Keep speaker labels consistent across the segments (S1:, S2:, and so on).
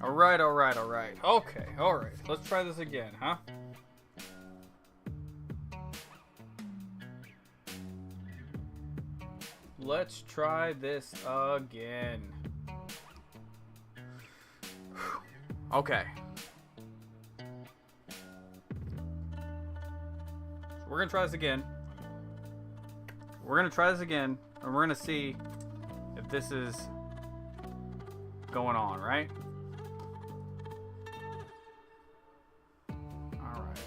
S1: Alright, alright, alright. Okay, alright. Let's try this again, huh? Let's try this again. Okay. We're gonna try this again. We're gonna try this again, and we're gonna see if this is going on, right? Alright.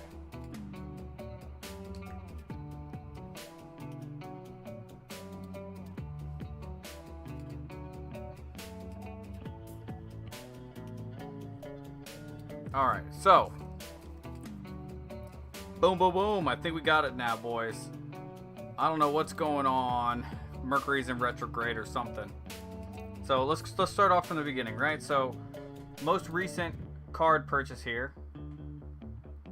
S1: Alright, so boom, boom, boom. I think we got it now, boys. I don't know what's going on. Mercury's in retrograde or something. So let's start off from the beginning, right? So most recent card purchase here.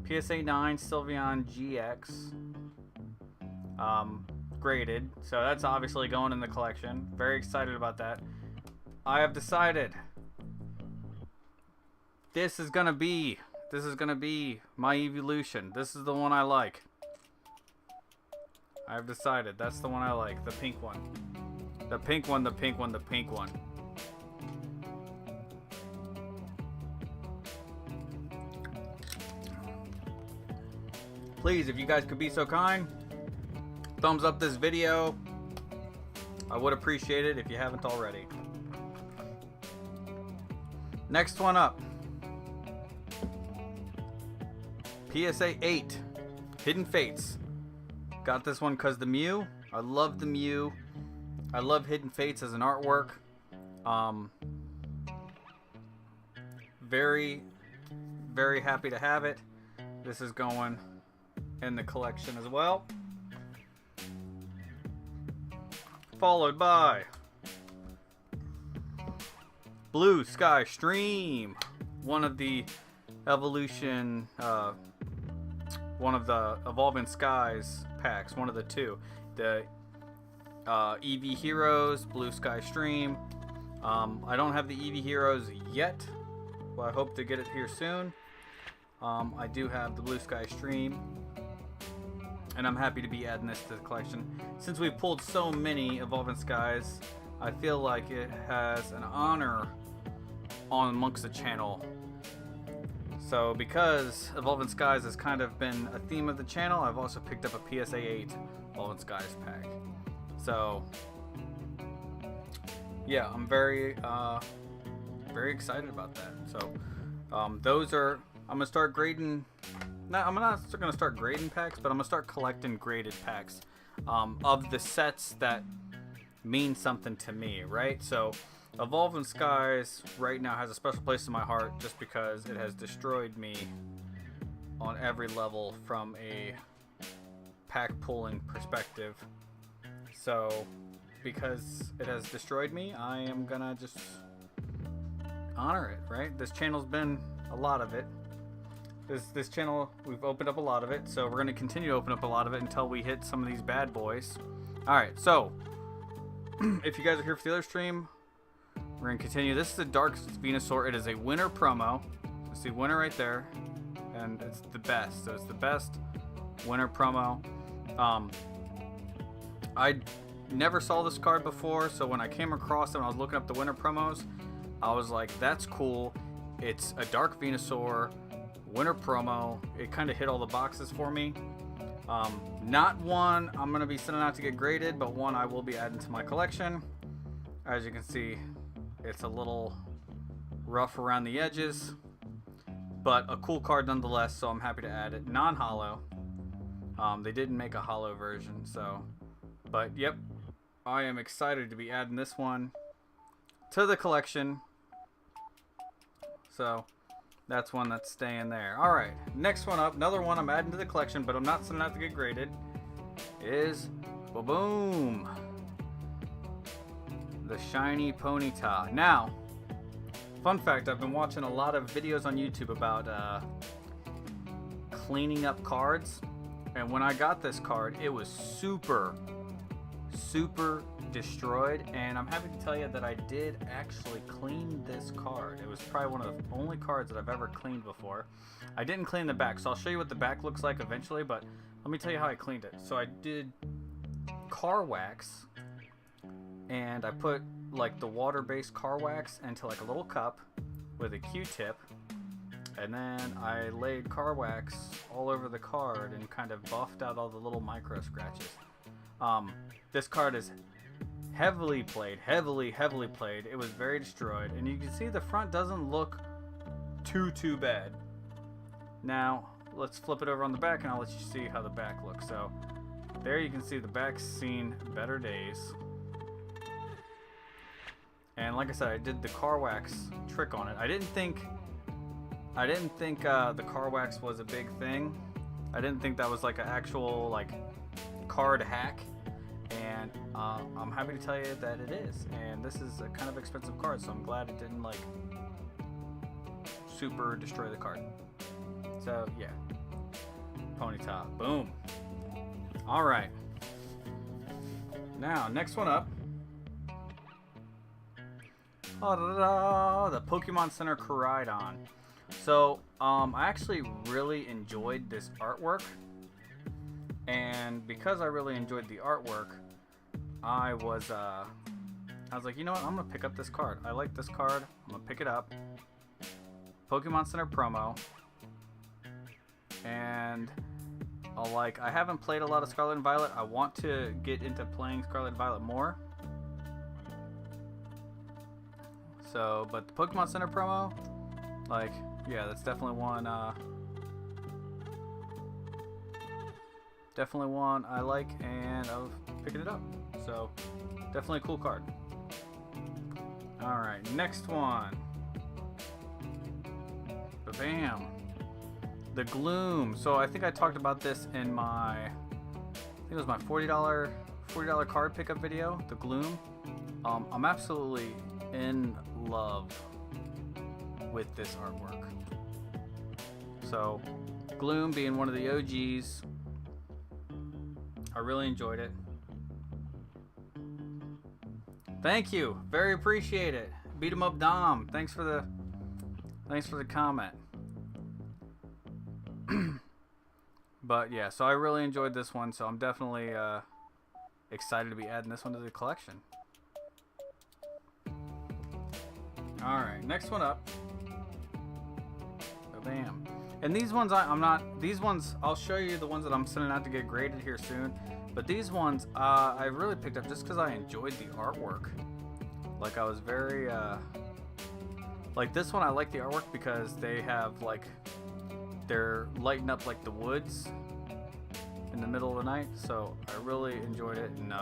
S1: PSA 9 Sylveon GX. Graded. So that's obviously going in the collection. Very excited about that. I have decided this is gonna be my evolution. This is the one I like. I've decided that's the one I like. The pink one. The pink one, the pink one, the pink one. Please, if you guys could be so kind, thumbs up this video. I would appreciate it if you haven't already. Next one up. PSA 8, Hidden Fates. Got this one because the Mew. I love the Mew. I love Hidden Fates as an artwork. Very, very happy to have it. This is going in the collection as well. Followed by Blue Sky Stream. One of the evolution, one of the Evolving Skies packs, one of the two. The EV Heroes, Blue Sky Stream. I don't have the EV Heroes yet, but I hope to get it here soon. I do have the Blue Sky Stream, and I'm happy to be adding this to the collection. Since we've pulled so many Evolving Skies, I feel like it has an honor on amongst the channel. So because Evolving Skies has kind of been a theme of the channel, I've also picked up a PSA 8 Evolving Skies pack. So yeah, I'm very excited about that. So those are, I'm gonna start grading. I'm not gonna start grading packs, but I'm gonna start collecting graded packs of the sets that mean something to me, right? So Evolving Skies right now has a special place in my heart just because it has destroyed me on every level from a pack pulling perspective. So because it has destroyed me, I am gonna just honor it, right? This channel's been a lot of it. This channel, we've opened up a lot of it, so we're gonna continue to open up a lot of it until we hit some of these bad boys. Alright, so if you guys are here for the other stream, we're going to continue. This is a Dark Venusaur. It is a winter promo. You see winter right there. And it's the best. So it's the best winter promo. I never saw this card before. So when I came across it and I was looking up the winter promos, I was like, that's cool. It's a Dark Venusaur winter promo. It kind of hit all the boxes for me. Not one I'm going to be sending out to get graded, but one I will be adding to my collection. As you can see, it's a little rough around the edges, but a cool card nonetheless, so I'm happy to add it. Non-holo. They didn't make a holo version, so, but yep, I am excited to be adding this one to the collection. So that's one that's staying there. Alright, next one up, another one I'm adding to the collection, but I'm not sending out to get graded, is boom, the shiny Ponyta. Now, fun fact, I've been watching a lot of videos on YouTube about cleaning up cards, and when I got this card, it was super destroyed, and I'm happy to tell you that I did actually clean this card. It was probably one of the only cards that I've ever cleaned before. I didn't clean the back, so I'll show you what the back looks like eventually, but let me tell you how I cleaned it. So I did car wax, and I put like the water-based car wax into like a little cup with a Q-tip, and then I laid car wax all over the card and kind of buffed out all the little micro scratches. This card is heavily played. It was very destroyed, and you can see the front doesn't look too bad. Now let's flip it over on the back, and I'll let you see how the back looks. So there you can see the back's seen better days. And like I said, I did the car wax trick on it. I didn't think the car wax was a big thing. I didn't think that was like an actual like card hack. And I'm happy to tell you that it is. And this is a kind of expensive card, so I'm glad it didn't like super destroy the card. So yeah, Ponyta, boom. All right. Now next one up. The Pokemon Center Koraidon. So I actually really enjoyed this artwork, and because I really enjoyed the artwork, I was like, you know what, I'm gonna pick up this card. I like this card. I'm gonna pick it up. Pokemon Center promo, and I haven't played a lot of Scarlet and Violet. I want to get into playing Scarlet and Violet more. So, but the Pokemon Center promo, like, yeah, that's definitely one I like, and I'm picking it up. So, definitely a cool card. Alright, next one. Bam. The Gloom. So, I think I talked about this in my, I think it was my $40 card pickup video, the Gloom. I'm absolutely in love with this artwork. So, Gloom being one of the OGs, I really enjoyed it. Thank you, very appreciate it. Beat 'em up, Dom. Thanks for the comment. But yeah, so I really enjoyed this one. So I'm definitely excited to be adding this one to the collection. Alright, next one up. Oh, bam. And these ones, I'll show you the ones that I'm sending out to get graded here soon. But these ones, I really picked up just because I enjoyed the artwork. Like, I was very, like this one, I like the artwork because they have, like, they're lighting up, like, the woods in the middle of the night. So, I really enjoyed it. And,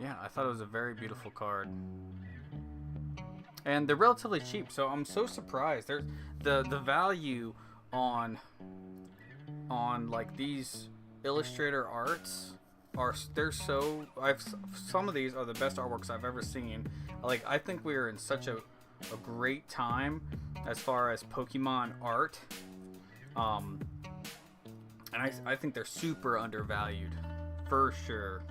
S1: yeah, I thought it was a very beautiful card. And they're relatively cheap, so I'm so surprised. There's the value on like these Illustrator arts some of these are the best artworks I've ever seen. Like, I think we are in such a great time as far as Pokemon art. And I think they're super undervalued for sure.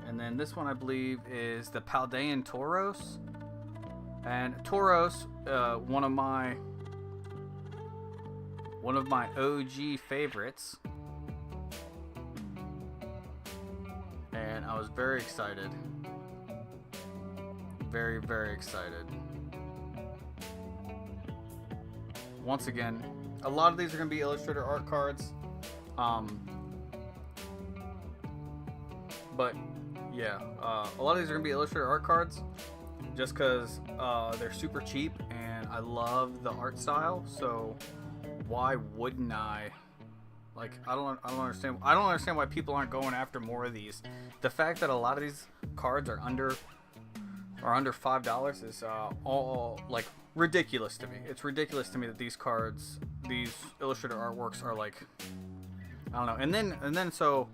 S1: And then this one, I believe, is the Paldean Tauros. And Tauros, one of my OG favorites, and I was very excited, very excited. Once again, a lot of these are going to be Illustrator art cards, but yeah, a lot of these are going to be Illustrator art cards. Just because they're super cheap and I love the art style, so why wouldn't I? Like, I don't understand why people aren't going after more of these. The fact that a lot of these cards are under $5 is all like ridiculous to me. It's ridiculous to me that these cards, these Illustrator artworks are like, I don't know. And then so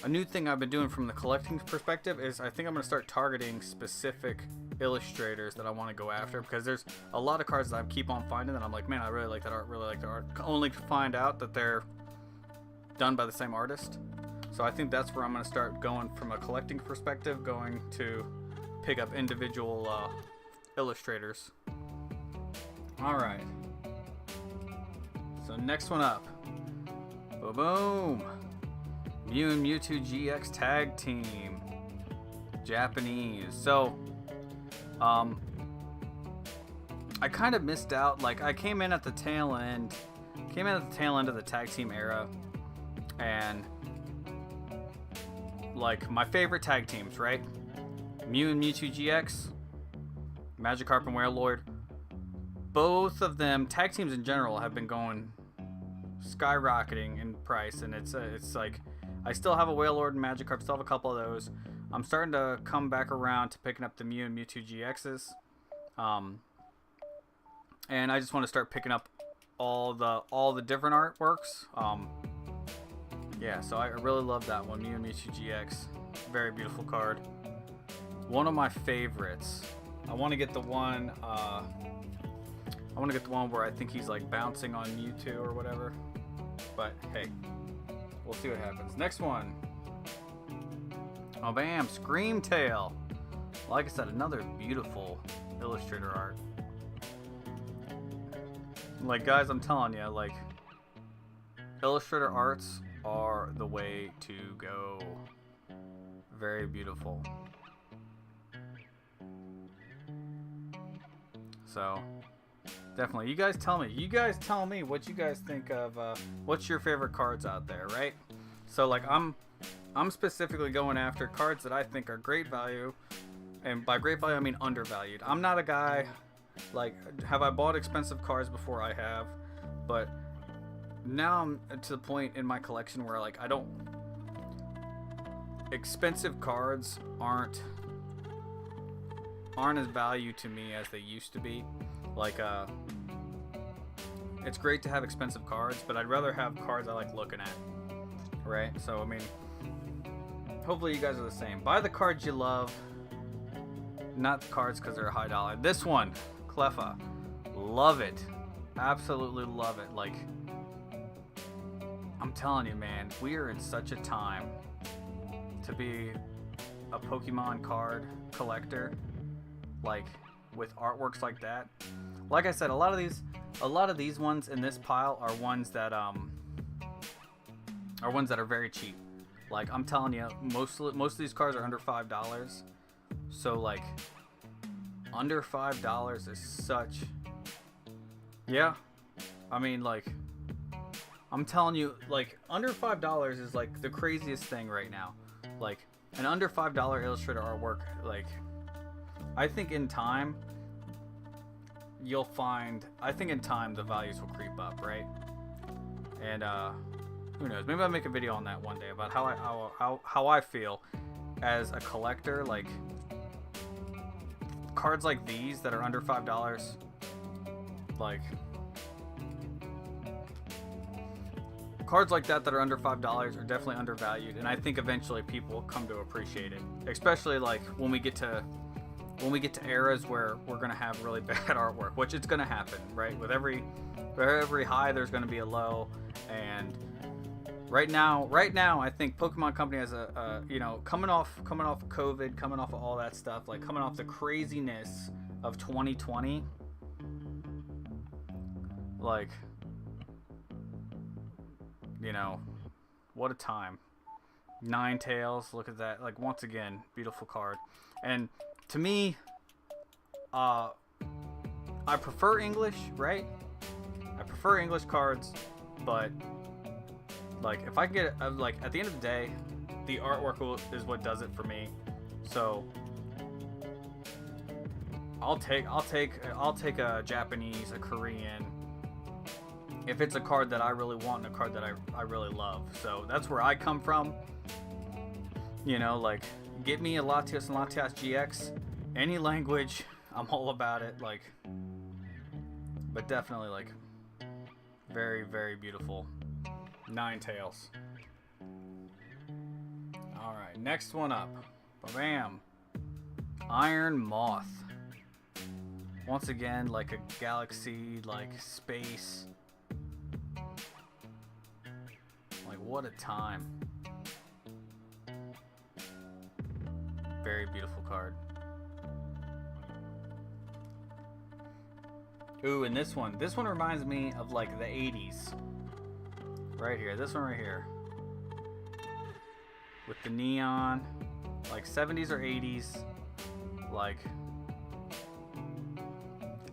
S1: a new thing I've been doing from the collecting perspective is I think I'm going to start targeting specific illustrators that I want to go after, because there's a lot of cards that I keep on finding that I'm like, man, I really like that art, only to find out that they're done by the same artist. So I think that's where I'm going to start going from a collecting perspective, going to pick up individual illustrators. Alright. So next one up. Boom! Mew and Mewtwo GX Tag Team. Japanese. So, I kind of missed out. Like, I came in at the tail end of the tag team era, and like my favorite tag teams, right? Mew and Mewtwo GX, Magikarp and Wailord. Both of them, tag teams in general, have been going skyrocketing in price, and it's like I still have a Wailord and Magikarp, still have a couple of those. I'm starting to come back around to picking up the Mew and Mewtwo GXs, and I just want to start picking up all the different artworks. Yeah, so I really love that one, Mew and Mewtwo GX. Very beautiful card. One of my favorites. I want to get the one. Where I think he's like bouncing on Mewtwo or whatever. But hey, we'll see what happens. Next one. Oh bam, Screamtail. Like I said, another beautiful illustrator art. Like guys, I'm telling you, like illustrator arts are the way to go. Very beautiful. So definitely, you guys tell me what you guys think of what's your favorite cards out there, right? So like I'm specifically going after cards that I think are great value, and by great value I mean undervalued. I'm not a guy like, have I bought expensive cards before? I have, but now I'm to the point in my collection where like expensive cards aren't as valued to me as they used to be. Like it's great to have expensive cards, but I'd rather have cards I like looking at, right? So I mean, hopefully you guys are the same. Buy the cards you love, not the cards because they're high dollar. This one, Cleffa, love it, absolutely love it. Like, I'm telling you, man, we are in such a time to be a Pokemon card collector, like with artworks like that. Like I said, a lot of these ones in this pile are ones that are very cheap. Like, I'm telling you, most of these cards are under $5. So like, under $5 is such, yeah, I mean, like, I'm telling you, like, under $5 is like the craziest thing right now. Like, an under $5 illustrator artwork, like, I think in time the values will creep up, right? And who knows, maybe I'll make a video on that one day about how I feel as a collector. Like, cards like these that are under $5, like cards like that are under $5 are definitely undervalued, and I think eventually people will come to appreciate it, especially like when we get to eras where we're gonna have really bad artwork, which it's gonna happen, right? With every high there's gonna be a low, and right now I think Pokemon Company has a coming off COVID, coming off of all that stuff, like coming off the craziness of 2020, like, you know, what a time. Ninetales, look at that. Like, once again, beautiful card. And to me, I prefer English, right? I prefer English cards, but like, if I can get like, at the end of the day, the artwork is what does it for me. So I'll take a Japanese, a Korean, if it's a card that I really want and a card that I really love. So that's where I come from. You know, like, get me a Latios and Latias GX, any language, I'm all about it. Like, but definitely, like, very, very beautiful Ninetales. Alright, next one up. Bam! Iron Moth. Once again, like a galaxy, like space. Like, what a time. very beautiful card. Ooh, and this one reminds me of like the 80s. Right here, this one right here. With the neon, like 70s or 80s. Like,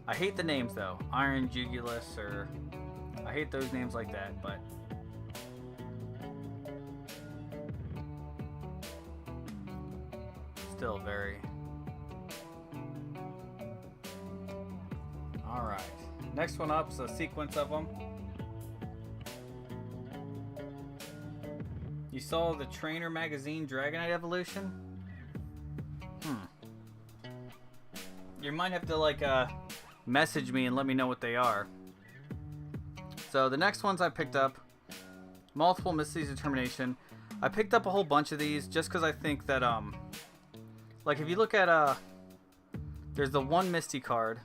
S1: I hate the names though. Iron Jugulus, or I hate those names like that, but still very. Alright, next one up is a sequence of them. You saw the Trainer Magazine Dragonite evolution? You might have to like message me and let me know what they are. So the next ones I picked up, multiple Misty's Determination. I picked up a whole bunch of these just because I think that like if you look at there's the one Misty card.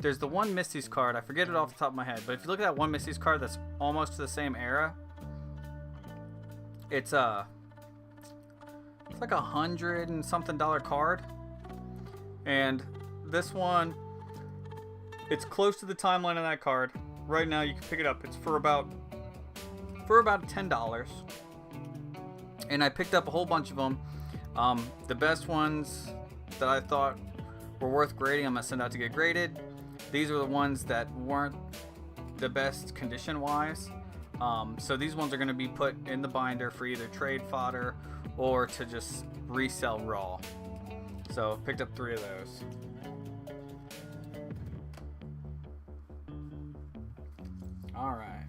S1: There's the one Misty's card. I forget it off the top of my head, but if you look at that one Misty's card that's almost to the same era, it's like $100 and something card. And this one, it's close to the timeline of that card. Right now you can pick it up. It's for about $10. And I picked up a whole bunch of them. The best ones that I thought were worth grading, I'm gonna send out to get graded. These were the ones that weren't the best condition wise. So these ones are going to be put in the binder for either trade fodder or to just resell raw. So picked up 3 of those. All right.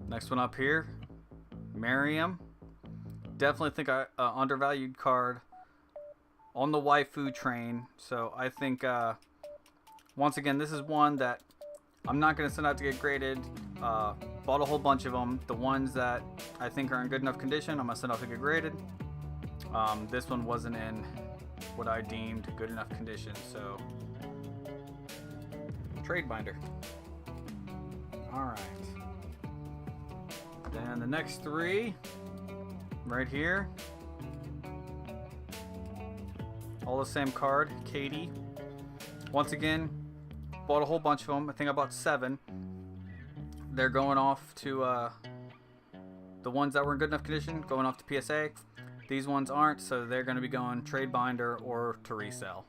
S1: Next one up here, Miriam. Definitely think I undervalued card on the waifu train. So I think once again, this is one that I'm not going to send out to get graded. Bought a whole bunch of them. The ones that I think are in good enough condition, I'm going to send out to get graded. This one wasn't in what I deemed good enough condition, so trade binder. Alright. Then the next 3 right here. All the same card, Katie. Once again, bought a whole bunch of them. I think I bought 7. They're going off to the ones that were in good enough condition, going off to PSA. These ones aren't, so they're going to be going trade binder or to resell.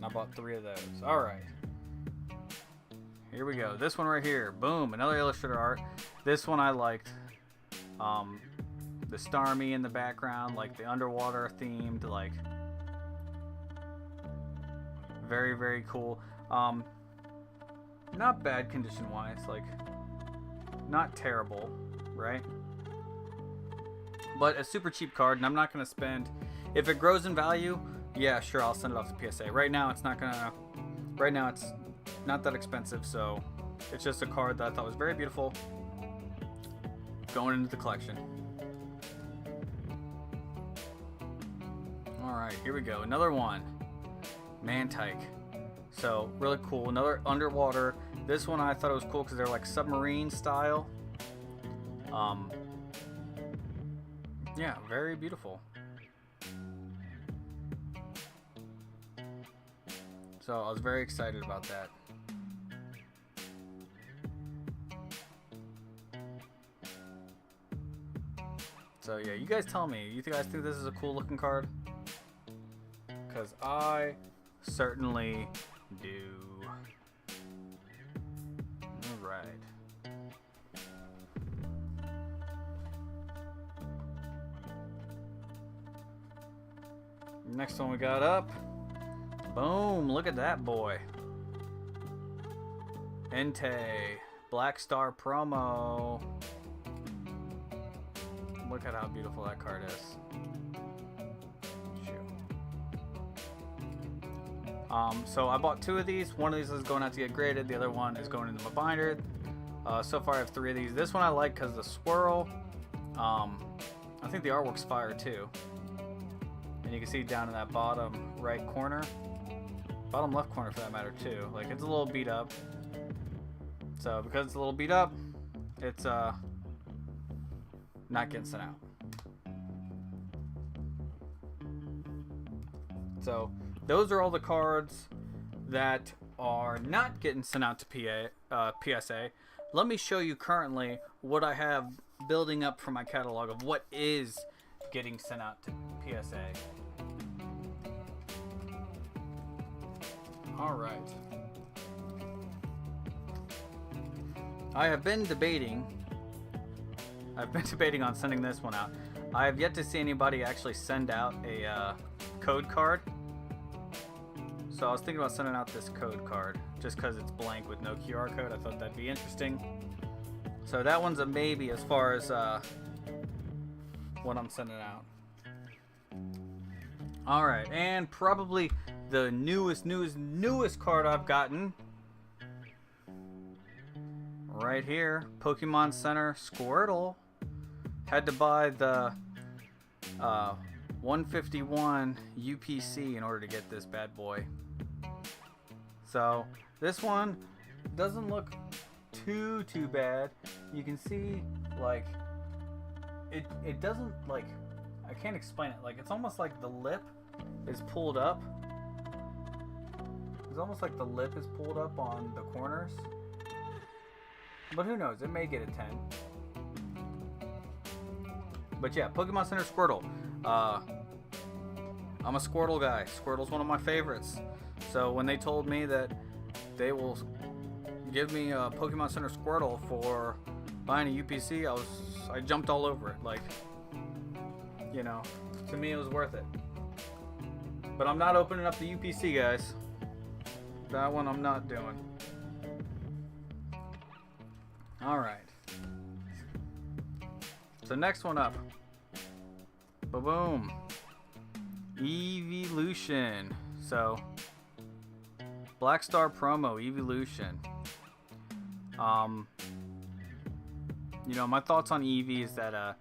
S1: I bought 3 of those. All right. Here we go. This one right here. Boom. Another Illustrator art. This one I liked. The Starmie in the background, like the underwater themed, like very, very cool. Not bad condition wise, like not terrible, right? But a super cheap card, and I'm not gonna spend. If it grows in value, yeah, sure, I'll send it off to PSA. Right now, it's not gonna. Right now, it's not that expensive, so it's just a card that I thought was very beautiful. Going into the collection. Alright, here we go. Another one. Mantike. So, really cool. Another underwater. This one I thought it was cool because they're like submarine style. Yeah, very beautiful. So, I was very excited about that. So yeah, you guys tell me. You guys think this is a cool looking card? Because I certainly do. Alright. Next one we got up. Boom, look at that boy. Entei. Black Star promo. Look at how beautiful that card is. So I bought 2 of these. One of these is going out to get graded. The other one is going into my binder. So far I have 3 of these. This one I like because the swirl. I think the artwork's fire too. And you can see down in that bottom right corner. Bottom left corner for that matter too. Like it's a little beat up. So because it's a little beat up, it's not getting sent out. So those are all the cards that are not getting sent out to PSA. Let me show you currently what I have building up for my catalog of what is getting sent out to PSA. Alright. I've been debating on sending this one out. I have yet to see anybody actually send out a code card. So I was thinking about sending out this code card just because it's blank with no QR code. I thought that'd be interesting. So that one's a maybe as far as what I'm sending out. Alright, and probably the newest card I've gotten right here, Pokemon Center Squirtle. Had to buy the 151 UPC in order to get this bad boy. So this one doesn't look too bad. You can see like it doesn't, like, I can't explain it. Like, it's almost like the lip is pulled up. It's almost like the lip is pulled up on the corners. But who knows? It may get a 10. But yeah, Pokemon Center Squirtle. I'm a Squirtle guy. Squirtle's one of my favorites. So when they told me that they will give me a Pokemon Center Squirtle for buying a UPC, I jumped all over it. Like, you know, to me it was worth it. But I'm not opening up the UPC, guys. That one I'm not doing. Alright. So next one up. Ba-boom. Evolution. So Black Star promo, Evolution. You know, my thoughts on Eevee is that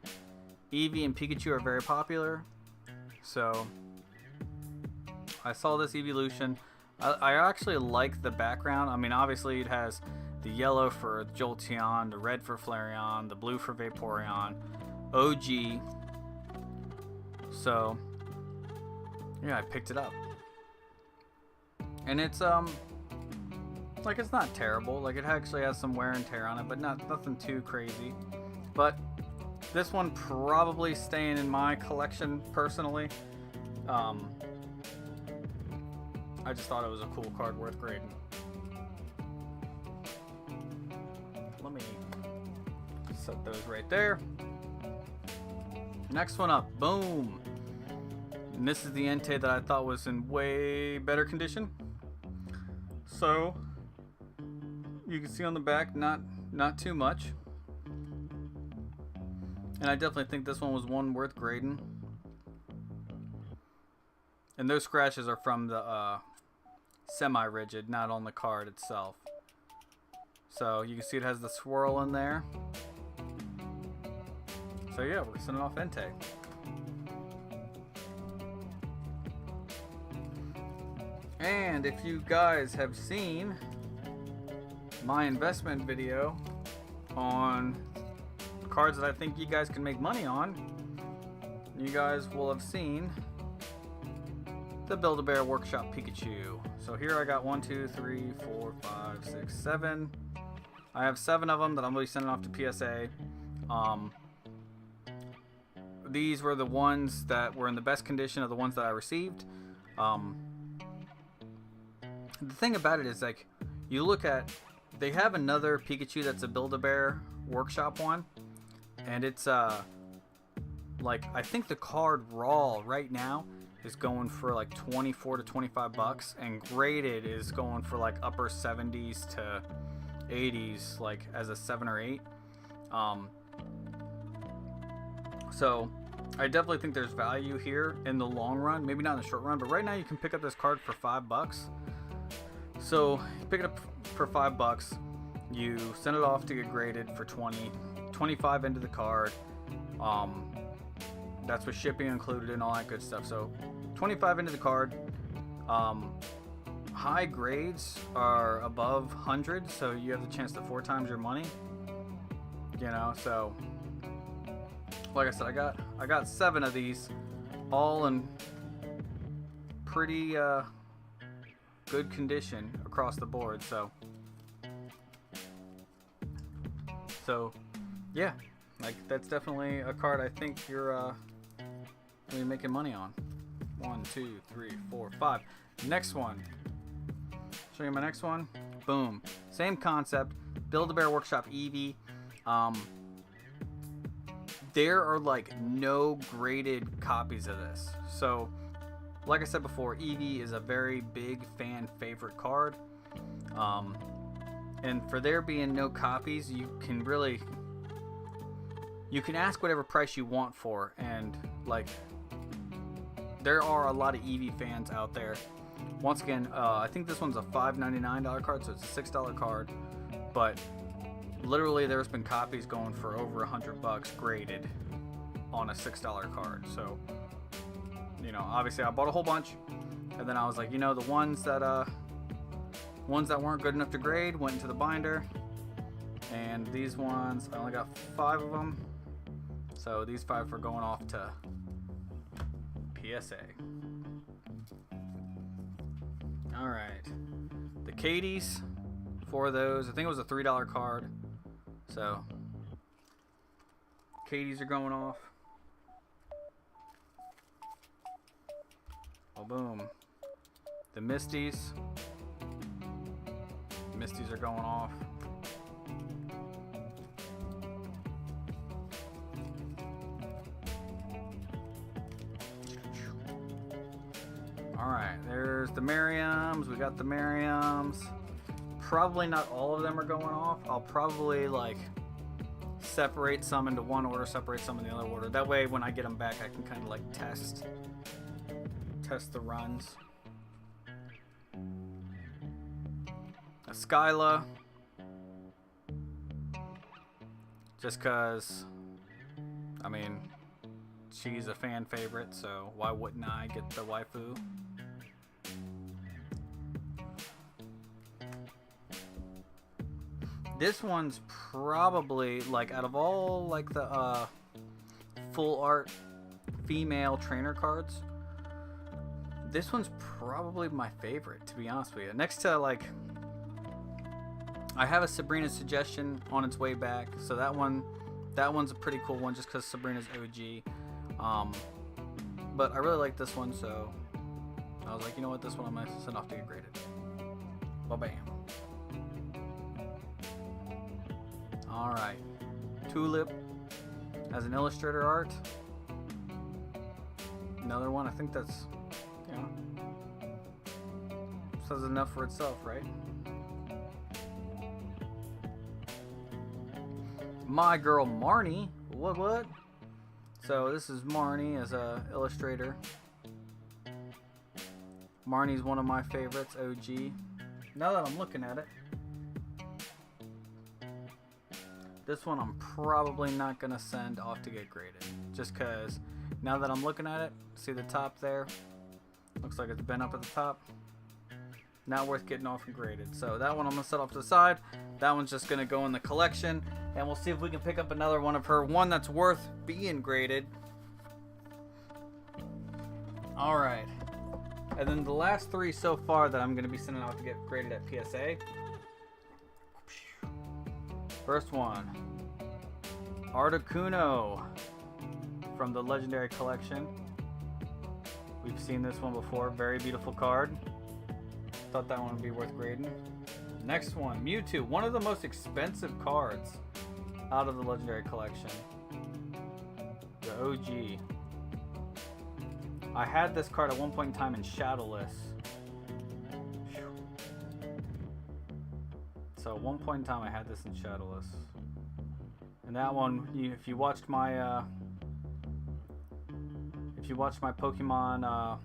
S1: Eevee and Pikachu are very popular. So I saw this Evolution. I actually like the background. I mean, obviously it has the yellow for Jolteon, the red for Flareon, the blue for Vaporeon, OG. So yeah, I picked it up. And it's like, it's not terrible. Like, it actually has some wear and tear on it, but nothing too crazy. But this one probably staying in my collection personally. I just thought it was a cool card worth grading. Let me set those right there. Next one up, boom. And this is the Entei that I thought was in way better condition. So you can see on the back, not too much. And I definitely think this one was one worth grading. And those scratches are from the semi-rigid, not on the card itself. So you can see it has the swirl in there. So yeah, we're sending off Entei. And if you guys have seen my investment video on cards that I think you guys can make money on, you guys will have seen the Build-A-Bear Workshop Pikachu. So here I got 1, 2, 3, 4, 5, 6, 7. I have 7 of them that I'm going to be sending off to PSA. These were the ones that were in the best condition of the ones that I received. The thing about it is, like, you look at, they have another Pikachu that's a Build-A-Bear Workshop one, and it's like, I think the card raw right now is going for like 24 to 25 bucks, and graded is going for like upper 70s to 80s, like as a 7 or 8. So I definitely think there's value here in the long run, maybe not in the short run, but right now you can pick up this card for $5. So you pick it up for $5, you send it off to get graded for 20, 25 into the card. That's with shipping included and all that good stuff. So 25 into the card. high grades are above 100, so you have the chance to 4 times your money. You know, so like I said, I got 7 of these, all in pretty good condition across the board. So yeah, like that's definitely a card I think you're gonna be making money on. 1, 2, 3, 4, 5. Next one. Show you my next one. Boom. Same concept. Build-A-Bear Workshop Eevee. There are like no graded copies of this. So, like I said before, Eevee is a very big fan favorite card. And for there being no copies, you can ask whatever price you want for, and like there are a lot of Eevee fans out there. Once again, I think this one's a $5.99 card, so it's a $6 card, but literally there's been copies going for over $100 graded on a $6 card. So, you know, obviously I bought a whole bunch, and then I was like, you know, the ones that weren't good enough to grade went into the binder, and these ones I only got 5 of them, so these 5 are going off to PSA. All right, the Katie's, 4 of those. I think it was a $3 card, so Katie's are going off. Oh, boom. The Misties are going off. Alright, there's the Merriams. We got the Merriams. Probably not all of them are going off. I'll probably like separate some into one order, separate some in the other order. That way when I get them back I can kind of like test the runs. A Skyla, just cause I mean she's a fan favorite, so why wouldn't I get the waifu? This one's probably, like, out of all like the full art female trainer cards, this one's probably my favorite, to be honest with you. Next to, like, I have a Sabrina suggestion on its way back, so that one's a pretty cool one just because Sabrina's OG. But I really like this one, so I was like, you know what, this one I'm gonna send off to get graded. Ba-bam. Alright, Tulip as an illustrator art. Another one, I think that's, you know, says enough for itself, right? My girl Marnie, what? So this is Marnie as a illustrator. Marnie's one of my favorites, OG. Now that I'm looking at it, this one I'm probably not gonna send off to get graded, just cause now that I'm looking at it, see the top there? Looks like it's bent up at the top. Not worth getting off and graded. So that one I'm gonna set off to the side. That one's just gonna go in the collection, and we'll see if we can pick up another one of her, one that's worth being graded. All right, and then the last 3 so far that I'm gonna be sending off to get graded at PSA. First one, Articuno from the Legendary Collection. We've seen this one before. Very beautiful card. Thought that one would be worth grading. Next one, Mewtwo. One of the most expensive cards out of the Legendary Collection. The OG. I had this card at one point in time in Shadowless. So at one point in time I had this in Shadowless. And that one, if you watched my Pokemon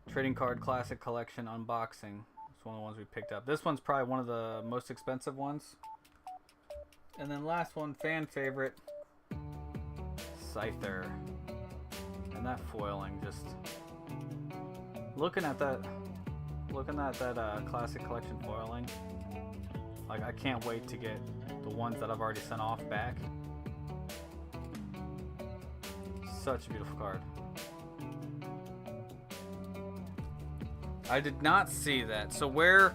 S1: Trading Card Classic Collection unboxing, it's one of the ones we picked up. This one's probably one of the most expensive ones. And then last one, fan favorite, Scyther. And that foiling just looking at that classic collection foiling, like I can't wait to get the ones that I've already sent off back. Such a beautiful card. I did not see that. So where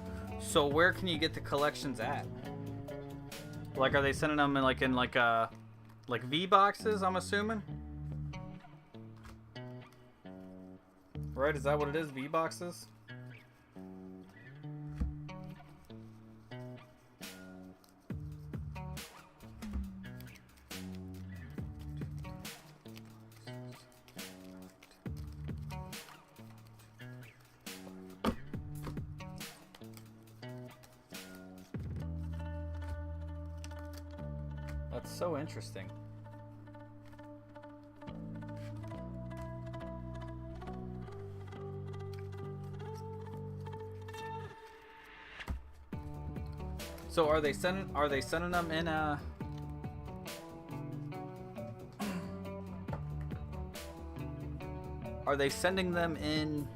S1: can you get the collections at? Like, are they sending them in like V boxes, I'm assuming? Right, is that what it is? V boxes? That's so interesting. So are they sending them in a Are they sending them in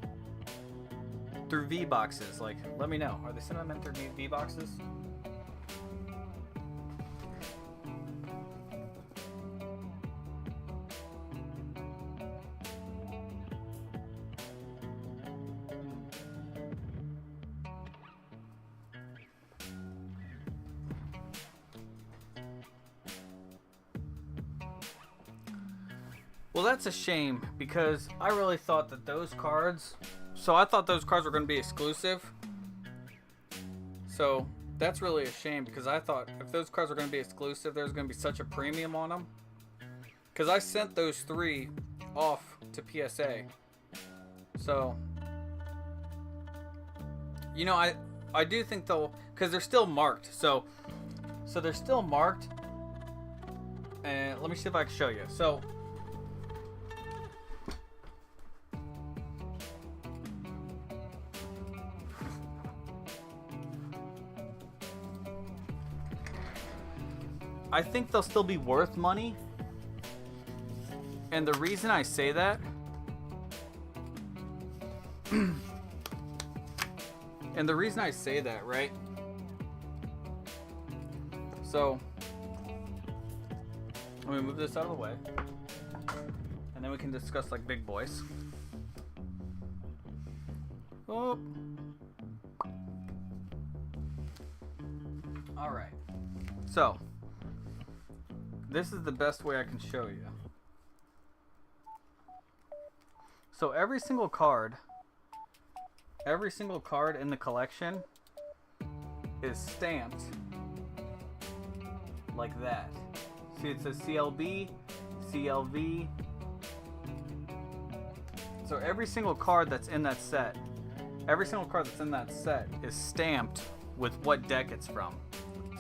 S1: through V boxes? Like, let me know. Are they sending them in through V boxes? Well, that's a shame because I really thought that those cards... So I thought those cards were going to be exclusive. So that's really a shame because I thought if those cards were going to be exclusive, there's going to be such a premium on them. Because I sent those 3 off to PSA. So, you know, I do think they'll... Because they're still marked. So they're still marked. And let me see if I can show you. So... I think they'll still be worth money. And the reason I say that... and the reason I say that, right? So... let me move this out of the way. And then we can discuss like big boys. Oh. Alright. So... this is the best way I can show you. So every single card in the collection is stamped like that. See, it says CLB, CLV. So every single card that's in that set, is stamped with what deck it's from.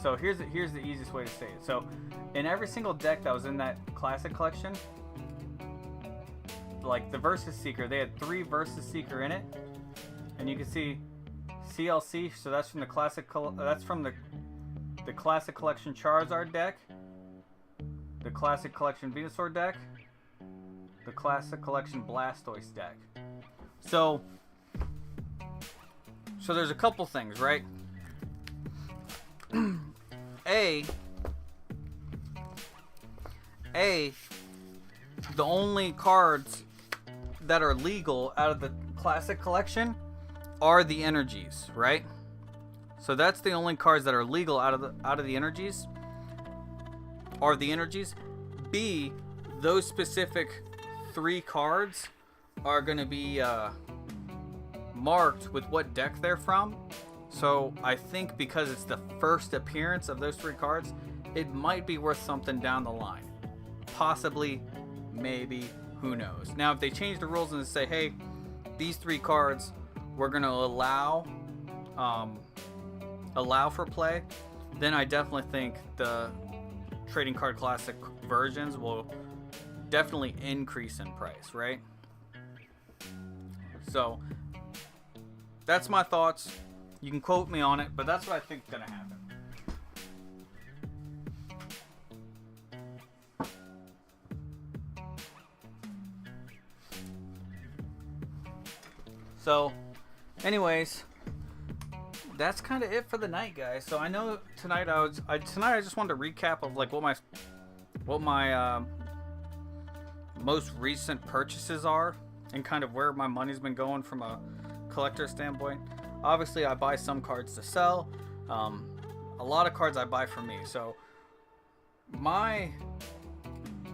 S1: So here's the easiest way to say it. So in every single deck that was in that classic collection, like the Versus Seeker, they had 3 Versus Seeker in it, and you can see CLC. So that's from the classic. That's from the classic collection Charizard deck, the classic collection Venusaur deck, the classic collection Blastoise deck. So there's a couple things, right? The only cards that are legal out of the classic collection are the energies, right? So that's the only cards that are legal out of the energies are the energies. B, those specific 3 cards are going to be marked with what deck they're from. So I think because it's the first appearance of those 3 cards, it might be worth something down the line. Possibly, maybe, who knows. Now, if they change the rules and say, hey, these 3 cards we're going to allow for play, then I definitely think the Trading Card Classic versions will definitely increase in price, right? So, that's my thoughts. You can quote me on it, but that's what I think is going to happen. So, anyways, that's kind of it for the night, guys. So I know tonight tonight I just wanted to recap of like what my most recent purchases are and kind of where my money's been going from a collector standpoint. Obviously, I buy some cards to sell. A lot of cards I buy for me. So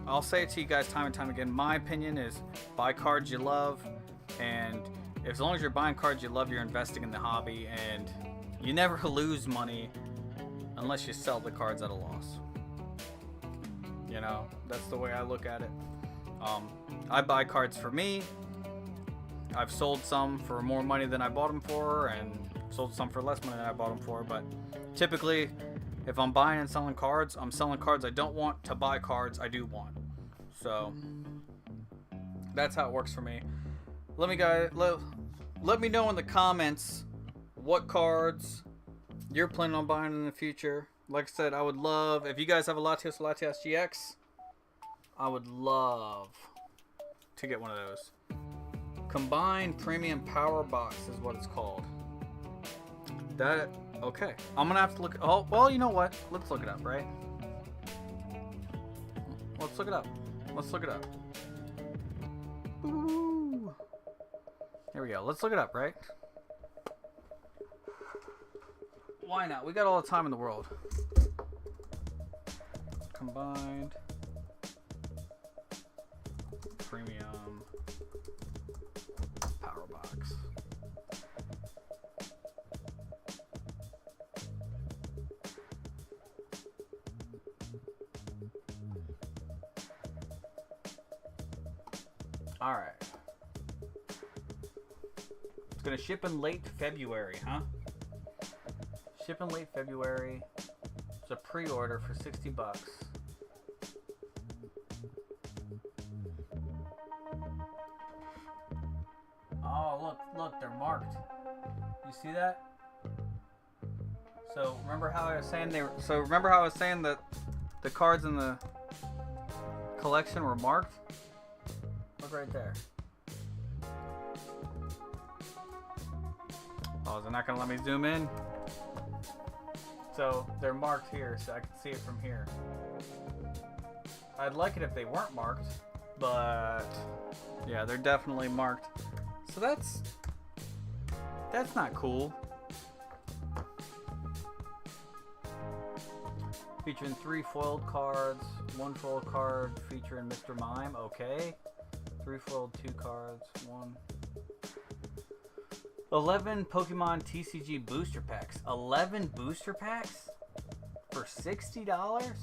S1: I'll say it to you guys time and time again. My opinion is buy cards you love, and as long as you're buying cards you love, you're investing in the hobby, and you never lose money unless you sell the cards at a loss. You know, that's the way I look at it. I buy cards for me. I've sold some for more money than I bought them for, and sold some for less money than I bought them for. But typically, if I'm buying and selling cards, I'm selling cards I don't want to buy cards I do want. So that's how it works for me. Let me know in the comments what cards you're planning on buying in the future. Like I said, I would love, if you guys have a Latios GX, I would love to get one of those. Combined Premium Power Box is what it's called. Okay. I'm gonna have to look. Oh, well, you know what? Let's look it up, right? Let's look it up. Ooh. Here we go. Let's look it up, right? Why not? We got all the time in the world. Combined Premium Power Box. All right. It's gonna ship in late February, huh? Ship in late February. It's a pre-order for $60. Oh, look, they're marked. You see that? So remember how I was saying that the cards in the collection were marked? Look right there. Oh, they're not gonna let me zoom in. So they're marked here, so I can see it from here. I'd like it if they weren't marked, but yeah, they're definitely marked. So that's not cool. Featuring 3 foiled cards, 1 foiled card featuring Mr. Mime. Okay. 3 foiled, 2 cards, 1. 11 Pokemon TCG booster packs. 11 booster packs for $60?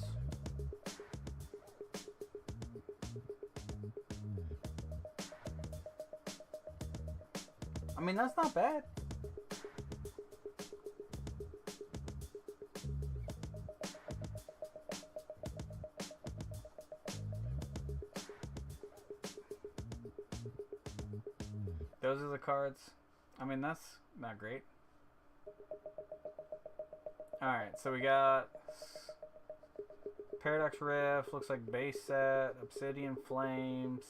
S1: I mean, that's not bad. Those are the cards. I mean, that's not great. Alright, so we got Paradox Rift, looks like base set, Obsidian Flames.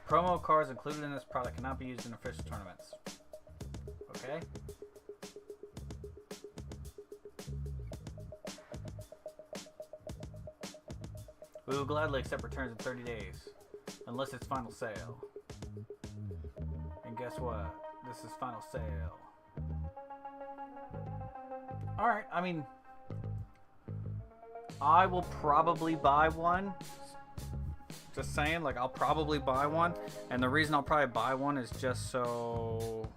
S1: Promo cards included in this product cannot be used in official tournaments. Okay. We will gladly accept returns in 30 days, unless it's final sale. And guess what? This is final sale. Alright, I mean, I will probably buy one. Just saying, like, I'll probably buy one, and the reason I'll probably buy one is just so,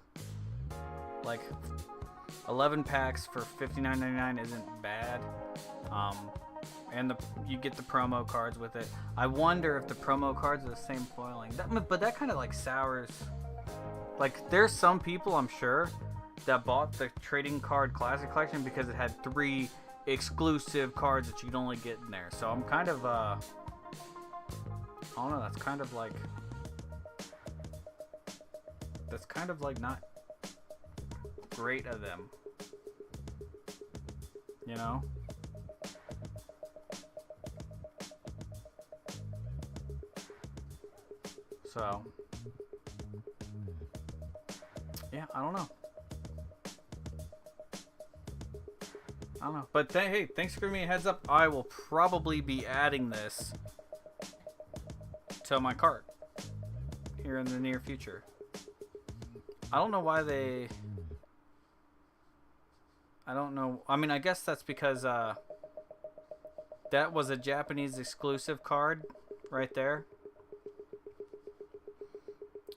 S1: like, 11 packs for $59.99 isn't bad, and you get the promo cards with it. I wonder if the promo cards are the same foiling, but that kind of, like, sours, like, there's some people, I'm sure, that bought the Trading Card Classic Collection because it had 3 exclusive cards that you could only get in there, so I'm kind of, I don't know, that's kind of like That's kind of like not great of them. You know? So, yeah, I don't know. But hey, thanks for giving me a heads up. I will probably be adding this to my cart here in the near future. I don't know why they... I don't know. I mean, I guess that's because that was a Japanese exclusive card right there.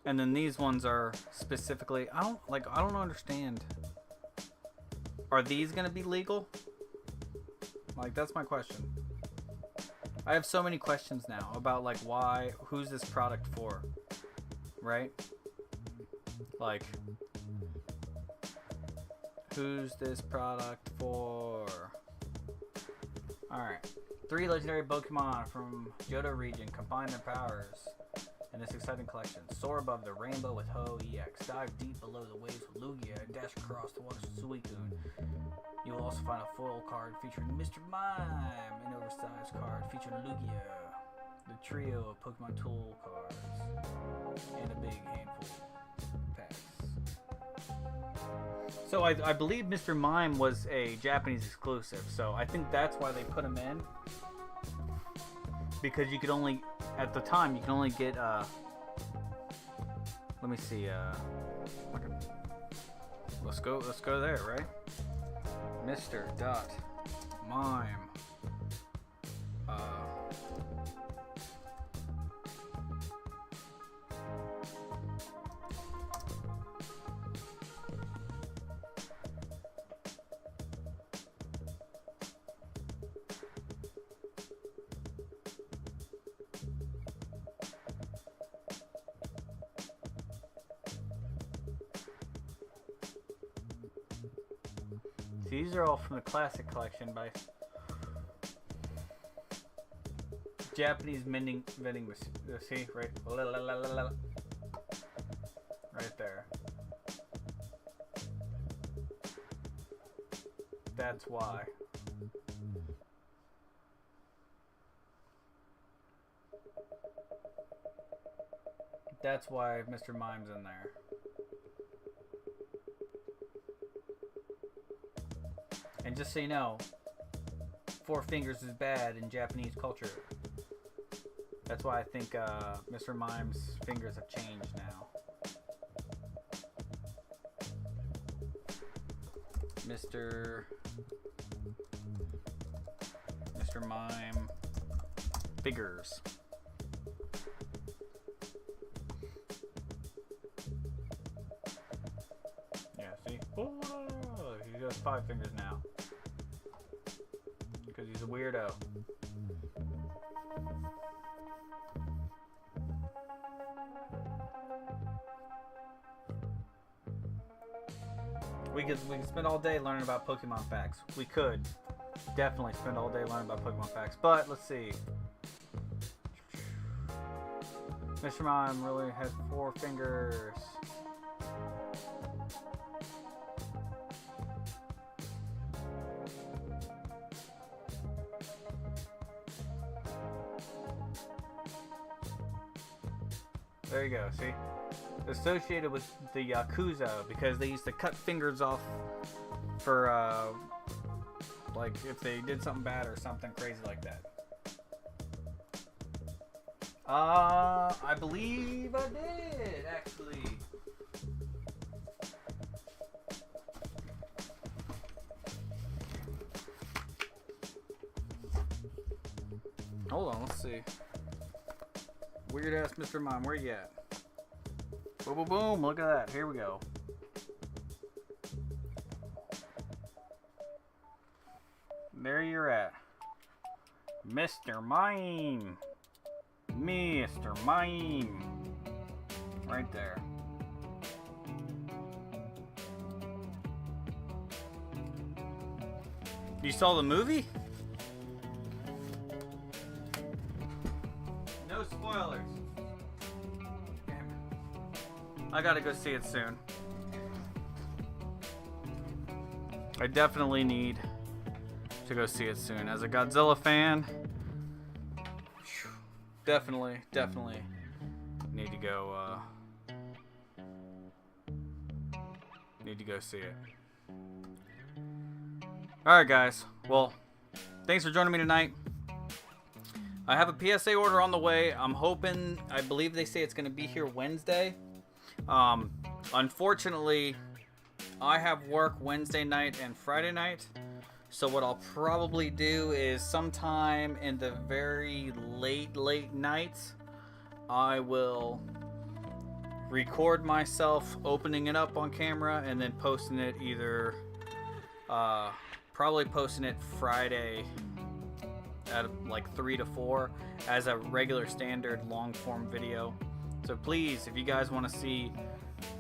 S1: And then these ones are specifically... I don't understand. Are these going to be legal? Like, that's my question. I have so many questions now about, like, why... Who's this product for? Right? Like... Who's this product for? Alright. 3 legendary Pokémon from Johto region combine their powers in this exciting collection. Soar above the rainbow with Ho EX. Dive deep below the waves with Lugia and dash across the waters with Suicune. You will also find a foil card featuring Mr. Mime, an oversized card featuring Lugia, the trio of Pokemon tool cards, and a big handful of packs. So I believe Mr. Mime was a Japanese exclusive, so I think that's why they put him in. Because you could only, at the time, you can only get, let me see, let's go there, right? Mr. Mime. These are all from the classic collection by Japanese vending machine. See, right? Right there. That's why. That's why Mr. Mime's in there. And just so you know, 4 fingers is bad in Japanese culture. That's why I think Mr. Mime's fingers have changed now. Mr. Mime figures. Yeah, see? Oh, he has 5 fingers now. Because he's a weirdo. We could spend all day learning about Pokemon facts. We could definitely spend all day learning about Pokemon facts. But let's see. Mr. Mime really has 4 fingers. There you go, see? Associated with the Yakuza because they used to cut fingers off for, like, if they did something bad or something crazy like that. I believe I did, actually. Hold on, let's see. Weird ass Mr. Mime, where you at? Boom, boom, boom, look at that. Here we go. There you're at. Mr. Mime. Mr. Mime. Right there. You saw the movie? No spoilers. Damn it. I gotta go see it soon. I definitely need to go see it soon. As a Godzilla fan, definitely need to go. Need to go see it. All right, guys. Well, thanks for joining me tonight. I have a PSA order on the way. I'm hoping. I believe they say it's going to be here Wednesday. Unfortunately, I have work Wednesday night and Friday night. So what I'll probably do is sometime in the very late nights, I will record myself opening it up on camera and then posting it either, probably posting it Friday at like 3 to 4 as a regular standard long form video. So please, if you guys want to see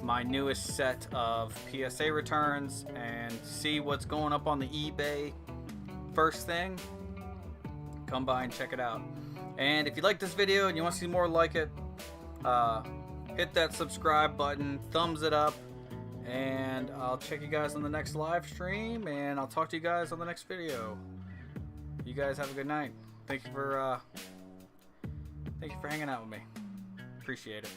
S1: my newest set of PSA returns and see what's going up on the eBay first thing, come by and check it out. And if you like this video and you want to see more like it, hit that subscribe button, thumbs it up, and I'll check you guys on the next live stream, and I'll talk to you guys on the next video. You guys have a good night. Thank you for hanging out with me. Appreciate it.